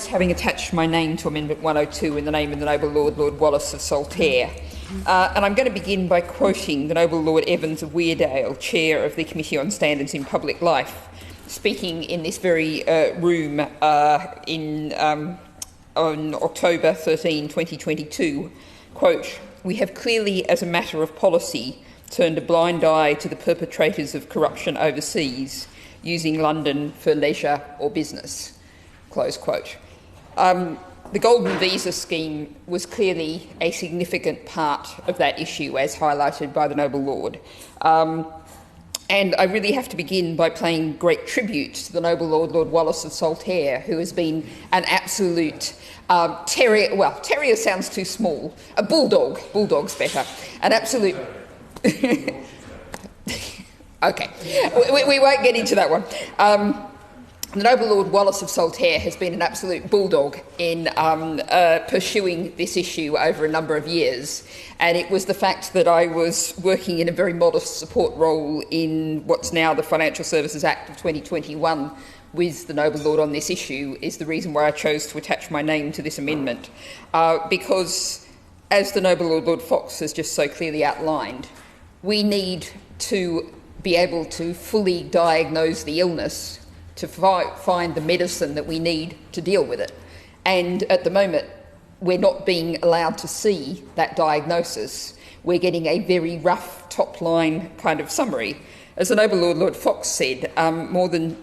Having attached my name to Amendment 102 in the name of the Noble Lord, Lord Wallace of Saltaire. And I'm going to begin by quoting the Noble Lord Evans of Weardale, Chair of the Committee on Standards in Public Life, speaking in this very room on October 13, 2022, quote, "We have clearly, as a matter of policy, turned a blind eye to the perpetrators of corruption overseas, using London for leisure or business," close quote. The Golden Visa scheme was clearly a significant part of that issue, as highlighted by the Noble Lord. And I really have to begin by paying great tribute to the Noble Lord, Lord Wallace of Saltaire, who has been an absolute terrier. Well, terrier sounds too small. A bulldog. Bulldog's better. An absolute... OK. We won't get into that one. The Noble Lord Wallace of Saltaire has been an absolute bulldog in pursuing this issue over a number of years, and it was the fact that I was working in a very modest support role in what's now the Financial Services Act of 2021 with the Noble Lord on this issue is the reason why I chose to attach my name to this amendment, because, as the Noble Lord Lord Fox has just so clearly outlined, we need to be able to fully diagnose the illness to find the medicine that we need to deal with it. And at the moment, we're not being allowed to see that diagnosis. We're getting a very rough top-line kind of summary. As the Noble Lord Lord Fox said, more than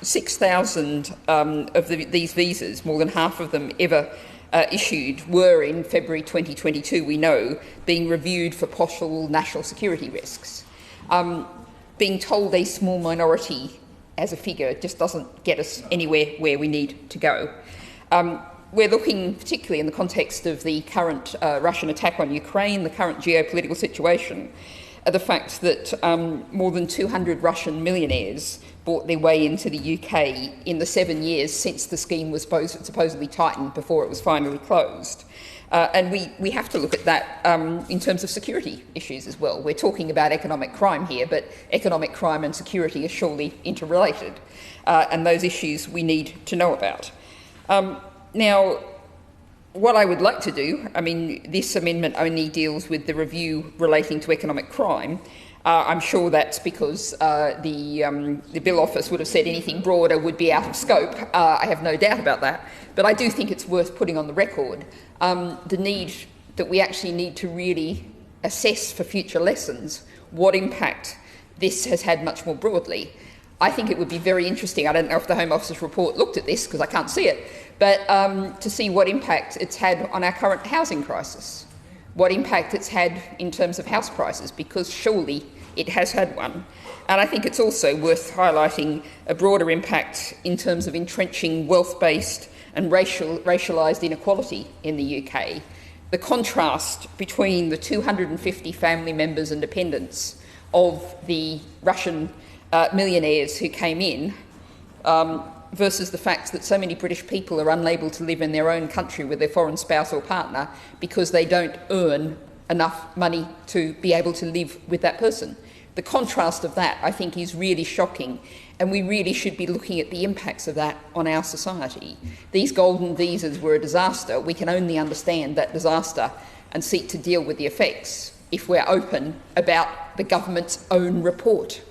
6,000 of these visas, more than half of them ever issued, were in February 2022, we know, being reviewed for possible national security risks. Being told a small minority as a figure just doesn't get us anywhere where we need to go. We're looking, particularly in the context of the current Russian attack on Ukraine, the current geopolitical situation, at the fact that more than 200 Russian millionaires bought their way into the UK in the 7 years since the scheme was supposedly tightened before it was finally closed. And we have to look at that in terms of security issues as well. We're talking about economic crime here, but economic crime and security are surely interrelated, and those issues we need to know about. Now, what I would like to do, I mean, this amendment only deals with the review relating to economic crime. I'm sure that's because the Bill Office would have said anything broader would be out of scope. I have no doubt about that. But I do think it's worth putting on the record the need that we actually need to really assess for future lessons what impact this has had much more broadly. I think it would be very interesting, I don't know if the Home Office's report looked at this because I can't see it, but to see what impact it's had on our current housing crisis, what impact it's had in terms of house prices, because surely it has had one. And I think it's also worth highlighting a broader impact in terms of entrenching wealth-based and racialised inequality in the UK. The contrast between the 250 family members and dependents of the Russian millionaires who came in versus the fact that so many British people are unable to live in their own country with their foreign spouse or partner because they don't earn enough money to be able to live with that person. The contrast of that, I think, is really shocking, and we really should be looking at the impacts of that on our society. These golden visas were a disaster. We can only understand that disaster and seek to deal with the effects if we're open about the government's own report.